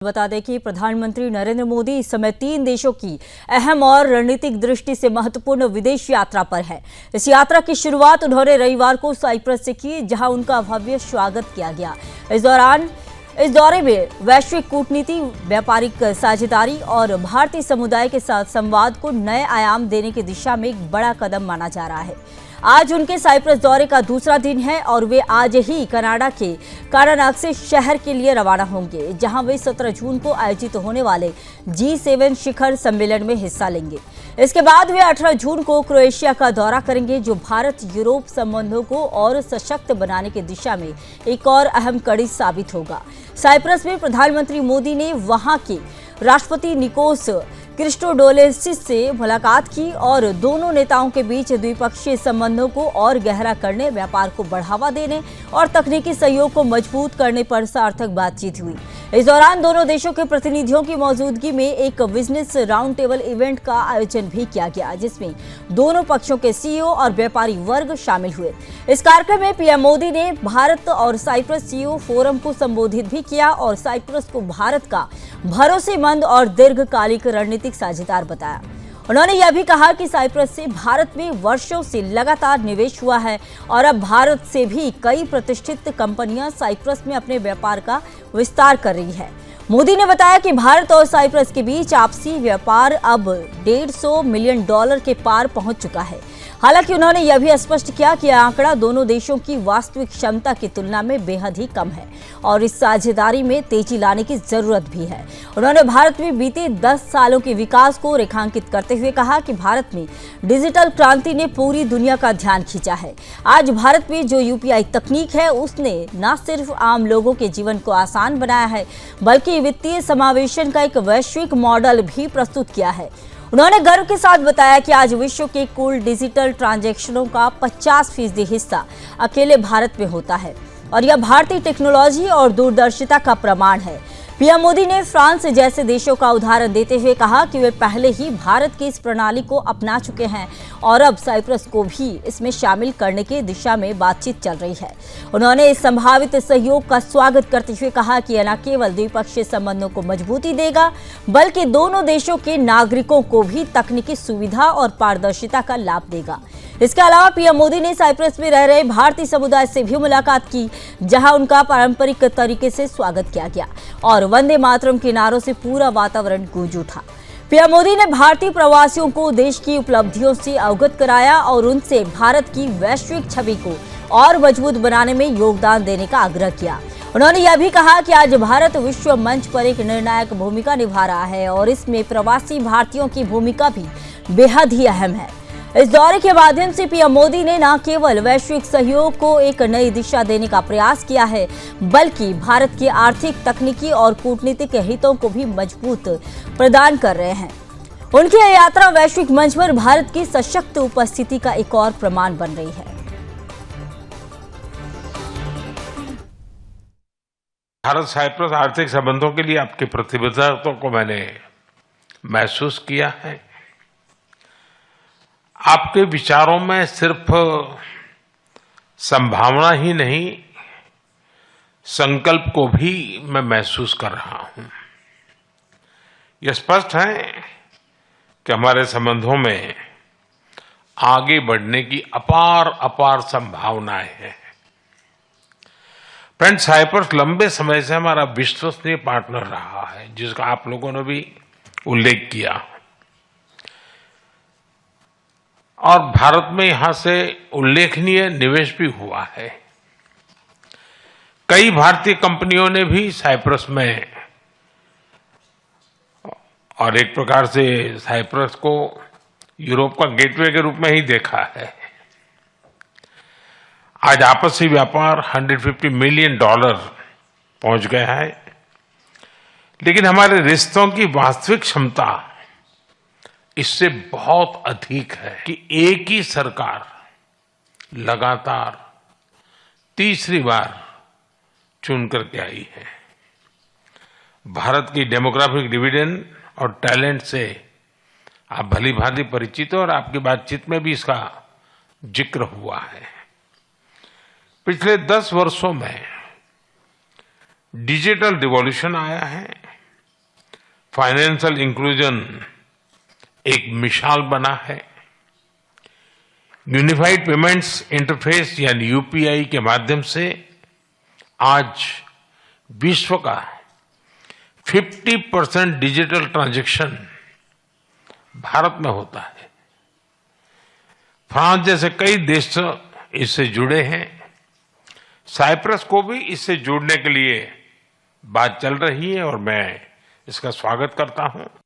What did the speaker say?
बता दें कि प्रधानमंत्री नरेंद्र मोदी इस समय 3 देशों की अहम और रणनीतिक दृष्टि से महत्वपूर्ण विदेश यात्रा पर है। इस यात्रा की शुरुआत उन्होंने रविवार को साइप्रस से की, जहां उनका भव्य स्वागत किया गया। इस दौरे में वैश्विक कूटनीति, व्यापारिक साझेदारी और भारतीय समुदाय के साथ संवाद को नए आयाम देने की दिशा में एक बड़ा कदम माना जा रहा है। आज उनके साइप्रस दौरे का दूसरा दिन है और वे आज ही कनाडा के कारानाक्से शहर के लिए रवाना होंगे, जहां वे 17 जून को आयोजित होने वाले G7 शिखर सम्मेलन में हिस्सा लेंगे। इसके बाद वे 18 जून को क्रोएशिया का दौरा करेंगे, जो भारत यूरोप संबंधों को और सशक्त बनाने की दिशा में एक और अहम कड़ी साबित होगा। साइप्रस में प्रधानमंत्री मोदी ने वहां के राष्ट्रपति निकोस क्रिस्टोडोलेसिस से मुलाकात की और दोनों नेताओं के बीच द्विपक्षीय संबंधों को और गहरा करने, व्यापार को बढ़ावा देने और तकनीकी सहयोग को मजबूत करने पर सार्थक बातचीत हुई। इस दौरान दोनों देशों के प्रतिनिधियों की मौजूदगी में एक बिजनेस राउंड टेबल इवेंट का आयोजन भी किया गया, जिसमें दोनों पक्षों के सीईओ और व्यापारी वर्ग शामिल हुए। इस कार्यक्रम में पीएम मोदी ने भारत और साइप्रस सीईओ फोरम को संबोधित भी किया और साइप्रस को भारत का भरोसेमंद और दीर्घकालिक रणनीतिक साझेदार बताया। उन्होंने यह भी कहा कि साइप्रस से भारत में वर्षों से लगातार निवेश हुआ है और अब भारत से भी कई प्रतिष्ठित कंपनियां साइप्रस में अपने व्यापार का विस्तार कर रही है। मोदी ने बताया कि भारत और साइप्रस के बीच आपसी व्यापार अब $150 मिलियन के पार पहुंच चुका है। हालांकि उन्होंने यह भी स्पष्ट किया कि यह आंकड़ा दोनों देशों की वास्तविक क्षमता की तुलना में बेहद ही कम है और इस साझेदारी में तेजी लाने की जरूरत भी है। उन्होंने भारत में बीते 10 सालों के विकास को रेखांकित करते हुए कहा कि भारत में डिजिटल क्रांति ने पूरी दुनिया का ध्यान खींचा है। आज भारत में जो यूपीआई तकनीक है, उसने न सिर्फ आम लोगों के जीवन को आसान बनाया है, बल्कि वित्तीय समावेशन का एक वैश्विक मॉडल भी प्रस्तुत किया है। उन्होंने गर्व के साथ बताया कि आज विश्व के कुल डिजिटल ट्रांजैक्शनों का 50% हिस्सा अकेले भारत में होता है और यह भारतीय टेक्नोलॉजी और दूरदर्शिता का प्रमाण है। पीएम मोदी ने फ्रांस जैसे देशों का उदाहरण देते हुए कहा कि वे पहले ही भारत की इस प्रणाली को अपना चुके हैं और अब साइप्रस को भी इसमें शामिल करने की दिशा में बातचीत चल रही है। उन्होंने इस संभावित सहयोग का स्वागत करते हुए कहा कि यह न केवल द्विपक्षीय संबंधों को मजबूती देगा, बल्कि दोनों देशों के नागरिकों को भी तकनीकी सुविधा और पारदर्शिता का लाभ देगा। इसके अलावा पीएम मोदी ने साइप्रस में रह रहे भारतीय समुदाय से भी मुलाकात की, जहां उनका पारंपरिक तरीके से स्वागत किया गया और वंदे मातरम के नारों से पूरा वातावरण गूंज उठा। पीएम मोदी ने भारतीय प्रवासियों को देश की उपलब्धियों से अवगत कराया और उनसे भारत की वैश्विक छवि को और मजबूत बनाने में योगदान देने का आग्रह किया। उन्होंने यह भी कहा कि आज भारत विश्व मंच पर एक निर्णायक भूमिका निभा रहा है और इसमें प्रवासी भारतीयों की भूमिका भी बेहद ही अहम है। इस दौरे के माध्यम से पीएम मोदी ने न केवल वैश्विक सहयोग को एक नई दिशा देने का प्रयास किया है, बल्कि भारत की आर्थिक, तकनीकी और कूटनीतिक हितों को भी मजबूत प्रदान कर रहे हैं। उनकी यह यात्रा वैश्विक मंच पर भारत की सशक्त उपस्थिति का एक और प्रमाण बन रही है। भारत साइप्रस आर्थिक संबंधों के लिए आपकी प्रतिबद्धता को मैंने महसूस किया है। आपके विचारों में सिर्फ संभावना ही नहीं, संकल्प को भी मैं महसूस कर रहा हूं। यह स्पष्ट है कि हमारे संबंधों में आगे बढ़ने की अपार संभावनाएं हैं। फ्रेंड, साइप्रस लंबे समय से हमारा विश्वसनीय पार्टनर रहा है, जिसका आप लोगों ने भी उल्लेख किया, और भारत में यहां से उल्लेखनीय निवेश भी हुआ है। कई भारतीय कंपनियों ने भी साइप्रस में, और एक प्रकार से साइप्रस को यूरोप का गेटवे के रूप में ही देखा है। आज आपसी व्यापार $150 मिलियन पहुंच गया है, लेकिन हमारे रिश्तों की वास्तविक क्षमता इससे बहुत अधिक है कि एक ही सरकार लगातार तीसरी बार चुन करके आई है। भारत की डेमोग्राफिक डिविडेंड और टैलेंट से आप भली भांति परिचित हो और आपकी बातचीत में भी इसका जिक्र हुआ है। पिछले 10 वर्षों में डिजिटल रिवॉल्यूशन आया है, फाइनेंशियल इंक्लूजन एक मिसाल बना है। यूनिफाइड पेमेंट्स इंटरफेस यानी यूपीआई के माध्यम से आज विश्व का 50% डिजिटल ट्रांजैक्शन भारत में होता है। फ्रांस जैसे कई देश इससे जुड़े हैं। साइप्रस को भी इससे जुड़ने के लिए बात चल रही है और मैं इसका स्वागत करता हूं।